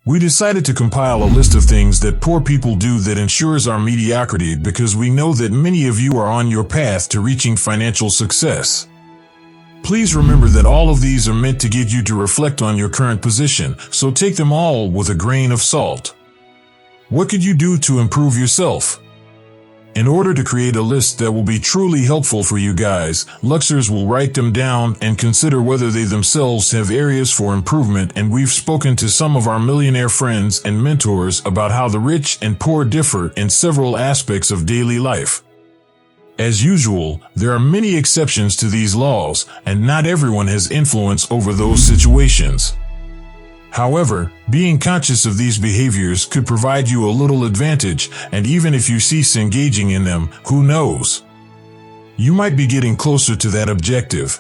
We decided to compile a list of things that poor people do that ensures our mediocrity because we know that many of you are on your path to reaching financial success. Please remember that all of these are meant to get you to reflect on your current position, so take them all with a grain of salt. What could you do to improve yourself? In order to create a list that will be truly helpful for you guys, Luxers will write them down and consider whether they themselves have areas for improvement, and we've spoken to some of our millionaire friends and mentors about how the rich and poor differ in several aspects of daily life. As usual, there are many exceptions to these laws, and not everyone has influence over those situations. However, being conscious of these behaviors could provide you a little advantage, and even if you cease engaging in them, who knows? You might be getting closer to that objective.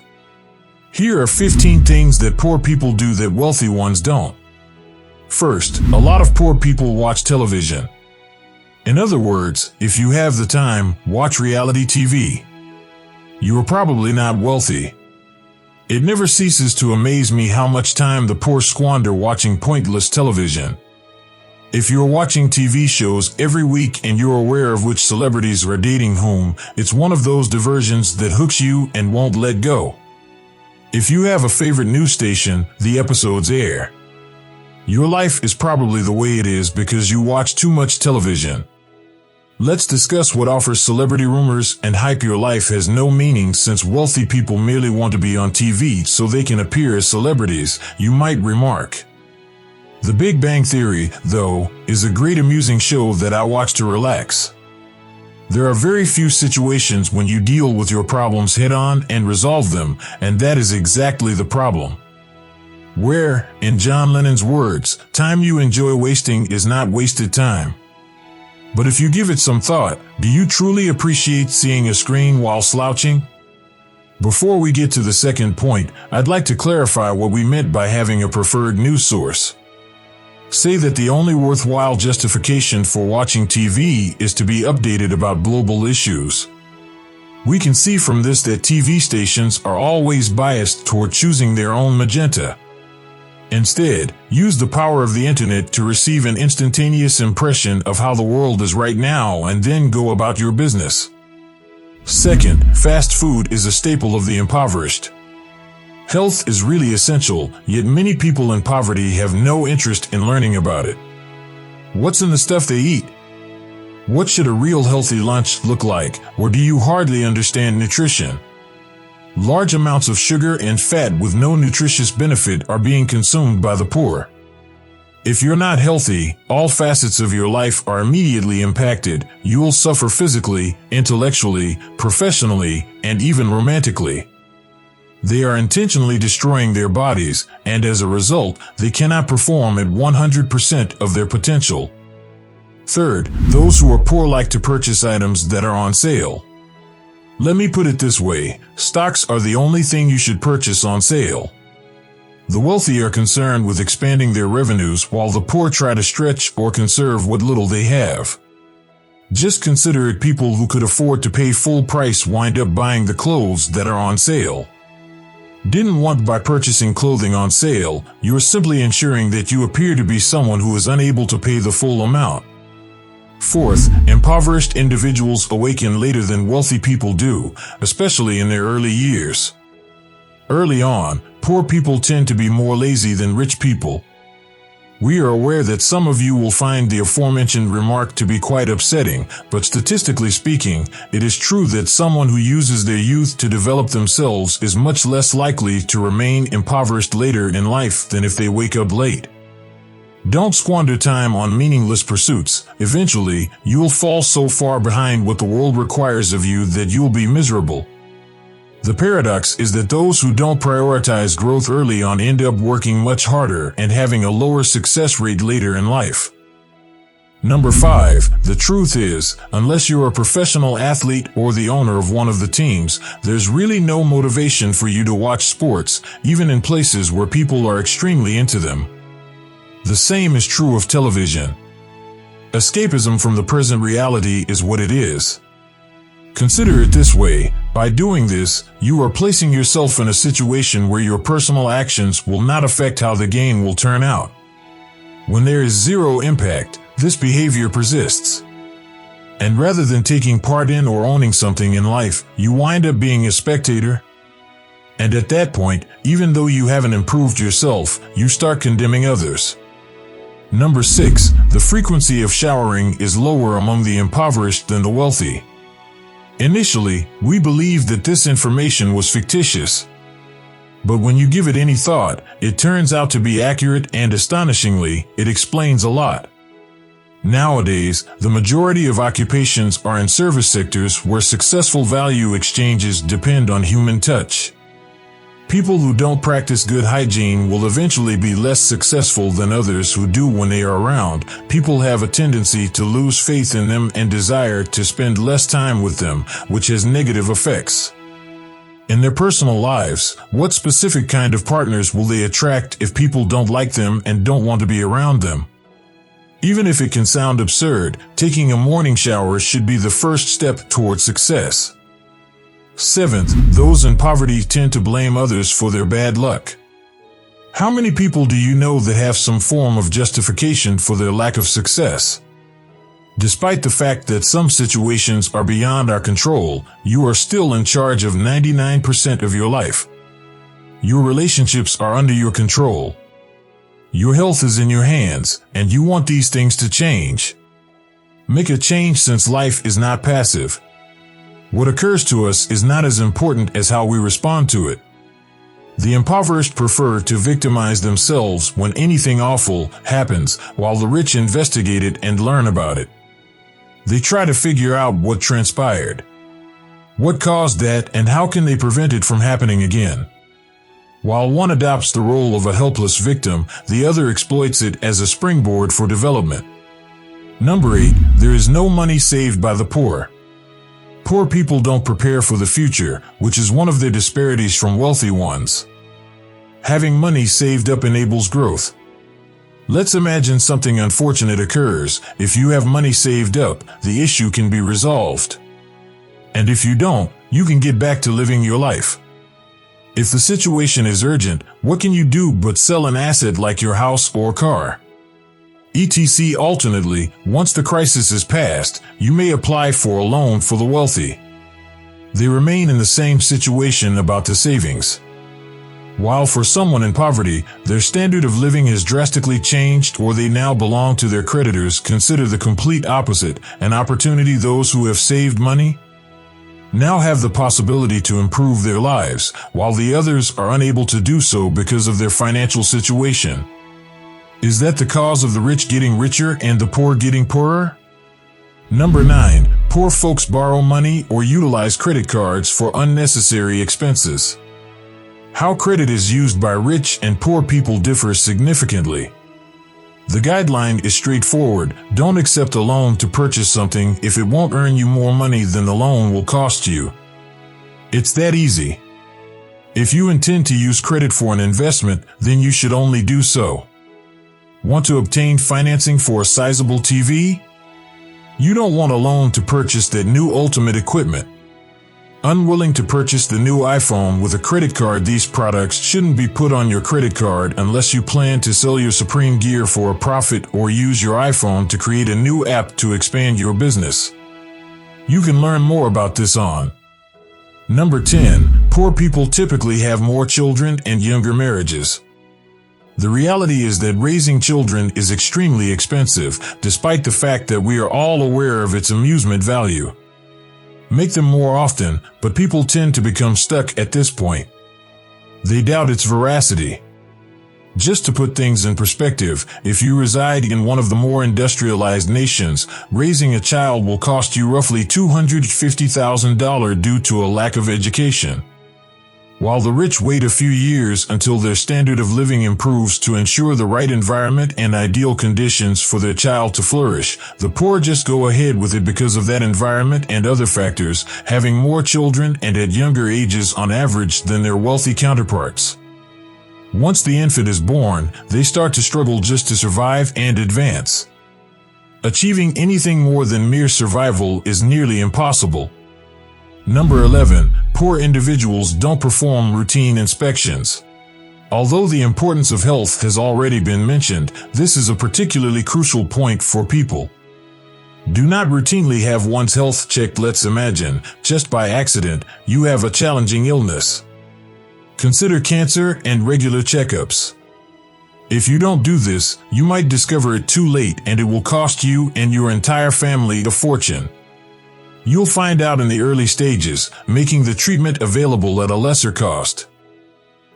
Here are 15 things that poor people do that wealthy ones don't. First, a lot of poor people watch television. In other words, if you have the time, watch reality TV. You are probably not wealthy. It never ceases to amaze me how much time the poor squander watching pointless television. If you're watching TV shows every week and you're aware of which celebrities are dating whom, it's one of those diversions that hooks you and won't let go. If you have a favorite news station, the episodes air. Your life is probably the way it is because you watch too much television. Let's discuss what offers celebrity rumors and hype. Your life has no meaning since wealthy people merely want to be on TV so they can appear as celebrities, you might remark. The Big Bang Theory, though, is a great amusing show that I watch to relax. There are very few situations when you deal with your problems head-on and resolve them, and that is exactly the problem. Where, in John Lennon's words, time you enjoy wasting is not wasted time. But if you give it some thought, do you truly appreciate seeing a screen while slouching? Before we get to the second point, I'd like to clarify what we meant by having a preferred news source. Say that the only worthwhile justification for watching TV is to be updated about global issues. We can see from this that TV stations are always biased toward choosing their own magenta. Instead, use the power of the internet to receive an instantaneous impression of how the world is right now and then go about your business. Second, fast food is a staple of the impoverished. Health is really essential, yet many people in poverty have no interest in learning about it. What's in the stuff they eat? What should a real healthy lunch look like, or do you hardly understand nutrition? Large amounts of sugar and fat with no nutritious benefit are being consumed by the poor. If you're not healthy, all facets of your life are immediately impacted. You will suffer physically, intellectually, professionally, and even romantically. They are intentionally destroying their bodies, and as a result, they cannot perform at 100% of their potential. Third, those who are poor like to purchase items that are on sale. Let me put it this way, stocks are the only thing you should purchase on sale. The wealthy are concerned with expanding their revenues while the poor try to stretch or conserve what little they have. Just consider it, people who could afford to pay full price wind up buying the clothes that are on sale. Didn't want by purchasing clothing on sale, you're simply ensuring that you appear to be someone who is unable to pay the full amount. Fourth, impoverished individuals awaken later than wealthy people do, especially in their early years. Early on, poor people tend to be more lazy than rich people. We are aware that some of you will find the aforementioned remark to be quite upsetting, but statistically speaking, it is true that someone who uses their youth to develop themselves is much less likely to remain impoverished later in life than if they wake up late. Don't squander time on meaningless pursuits. Eventually, you'll fall so far behind what the world requires of you that you'll be miserable. The paradox is that those who don't prioritize growth early on end up working much harder and having a lower success rate later in life. Number 5, the truth is, unless you're a professional athlete or the owner of one of the teams, there's really no motivation for you to watch sports, even in places where people are extremely into them. The same is true of television. Escapism from the present reality is what it is. Consider it this way, by doing this, you are placing yourself in a situation where your personal actions will not affect how the game will turn out. When there is zero impact, this behavior persists. And rather than taking part in or owning something in life, you wind up being a spectator. And at that point, even though you haven't improved yourself, you start condemning others. Number 6, the frequency of showering is lower among the impoverished than the wealthy. Initially, we believed that this information was fictitious. But when you give it any thought, it turns out to be accurate, and astonishingly, it explains a lot. Nowadays, the majority of occupations are in service sectors where successful value exchanges depend on human touch. People who don't practice good hygiene will eventually be less successful than others who do when they are around. People have a tendency to lose faith in them and desire to spend less time with them, which has negative effects. In their personal lives, what specific kind of partners will they attract if people don't like them and don't want to be around them? Even if it can sound absurd, taking a morning shower should be the first step toward success. 7th, those in poverty tend to blame others for their bad luck. How many people do you know that have some form of justification for their lack of success? Despite the fact that some situations are beyond our control, you are still in charge of 99% of your life. Your relationships are under your control. Your health is in your hands, and you want these things to change. Make a change, since life is not passive. What occurs to us is not as important as how we respond to it. The impoverished prefer to victimize themselves when anything awful happens, while the rich investigate it and learn about it. They try to figure out what transpired. What caused that, and how can they prevent it from happening again? While one adopts the role of a helpless victim, the other exploits it as a springboard for development. Number 8, there is no money saved by the poor. Poor people don't prepare for the future, which is one of their disparities from wealthy ones. Having money saved up enables growth. Let's imagine something unfortunate occurs. If you have money saved up, the issue can be resolved. And if you don't, you can get back to living your life. If the situation is urgent, what can you do but sell an asset like your house or car? etc. Alternately, once the crisis is past, you may apply for a loan for the wealthy. They remain in the same situation about the savings. While for someone in poverty, their standard of living has drastically changed, or they now belong to their creditors, consider the complete opposite, an opportunity. Those who have saved money now have the possibility to improve their lives, while the others are unable to do so because of their financial situation. Is that the cause of the rich getting richer and the poor getting poorer? Number 9, poor folks borrow money or utilize credit cards for unnecessary expenses. How credit is used by rich and poor people differs significantly. The guideline is straightforward: don't accept a loan to purchase something if it won't earn you more money than the loan will cost you. It's that easy. If you intend to use credit for an investment, then you should only do so. Want to obtain financing for a sizable TV? You don't want a loan to purchase that new ultimate equipment. Unwilling to purchase the new iPhone with a credit card? These products shouldn't be put on your credit card unless you plan to sell your supreme gear for a profit or use your iPhone to create a new app to expand your business. You can learn more about this on. Number 10, poor people typically have more children and younger marriages. The reality is that raising children is extremely expensive, despite the fact that we are all aware of its amusement value. Make them more often, but people tend to become stuck at this point. They doubt its veracity. Just to put things in perspective, if you reside in one of the more industrialized nations, raising a child will cost you roughly $250,000 due to a lack of education. While the rich wait a few years until their standard of living improves to ensure the right environment and ideal conditions for their child to flourish, the poor just go ahead with it because of that environment and other factors, having more children and at younger ages on average than their wealthy counterparts. Once the infant is born, they start to struggle just to survive and advance. Achieving anything more than mere survival is nearly impossible. Number 11, poor individuals don't perform routine inspections. Although the importance of health has already been mentioned, this is a particularly crucial point for people. Do not routinely have one's health checked. Let's imagine, just by accident, you have a challenging illness. Consider cancer and regular checkups. If you don't do this, you might discover it too late and it will cost you and your entire family a fortune. You'll find out in the early stages, making the treatment available at a lesser cost.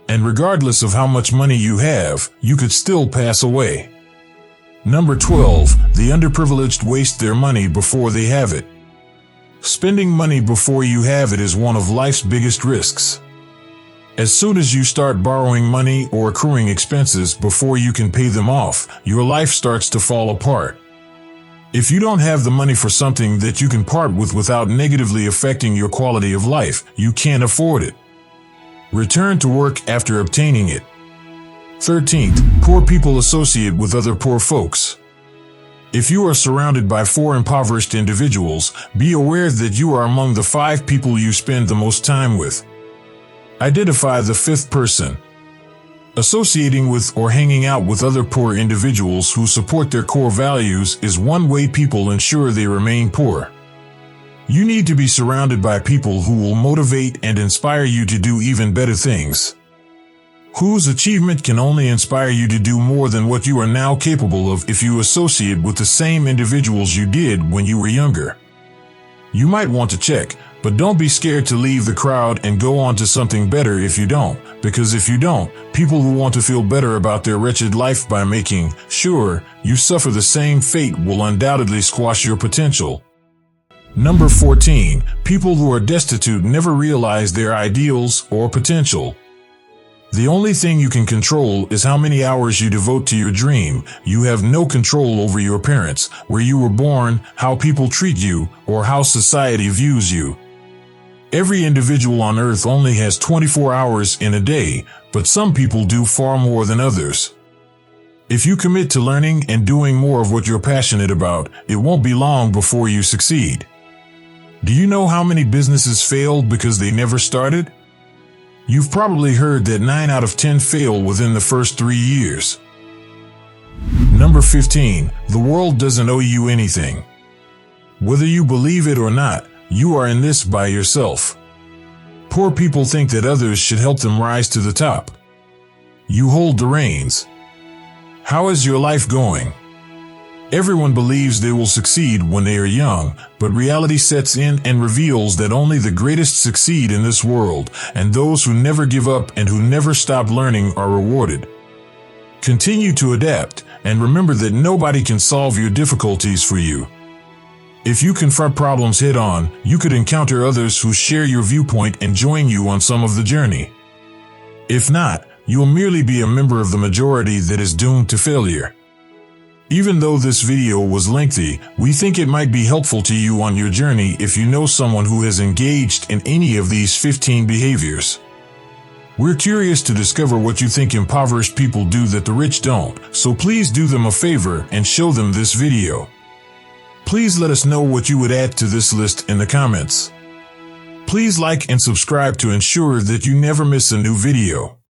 And regardless of how much money you have, you could still pass away. Number 12, the underprivileged waste their money before they have it. Spending money before you have it is one of life's biggest risks. As soon as you start borrowing money or accruing expenses before you can pay them off, your life starts to fall apart. If you don't have the money for something that you can part with without negatively affecting your quality of life, you can't afford it. Return to work after obtaining it. 13th, poor people associate with other poor folks. If you are surrounded by 4 impoverished individuals, be aware that you are among the 5 people you spend the most time with. Identify the 5th person. Associating with or hanging out with other poor individuals who support their core values is one way people ensure they remain poor. You need to be surrounded by people who will motivate and inspire you to do even better things. Whose achievement can only inspire you to do more than what you are now capable of if you associate with the same individuals you did when you were younger. You might want to check, but don't be scared to leave the crowd and go on to something better if you don't, because if you don't, people who want to feel better about their wretched life by making sure you suffer the same fate will undoubtedly squash your potential. Number 14, people who are destitute never realize their ideals or potential. The only thing you can control is how many hours you devote to your dream. You have no control over your parents, where you were born, how people treat you, or how society views you. Every individual on earth only has 24 hours in a day, but some people do far more than others. If you commit to learning and doing more of what you're passionate about, it won't be long before you succeed. Do you know how many businesses failed because they never started? You've probably heard that 9 out of 10 fail within the first 3 years. Number 15, the world doesn't owe you anything. Whether you believe it or not, you are in this by yourself. Poor people think that others should help them rise to the top. You hold the reins. How is your life going? Everyone believes they will succeed when they are young, but reality sets in and reveals that only the greatest succeed in this world, and those who never give up and who never stop learning are rewarded. Continue to adapt, and remember that nobody can solve your difficulties for you. If you confront problems head-on, you could encounter others who share your viewpoint and join you on some of the journey. If not, you'll merely be a member of the majority that is doomed to failure. Even though this video was lengthy, we think it might be helpful to you on your journey if you know someone who has engaged in any of these 15 behaviors. We're curious to discover what you think impoverished people do that the rich don't, so please do them a favor and show them this video. Please let us know what you would add to this list in the comments. Please like and subscribe to ensure that you never miss a new video.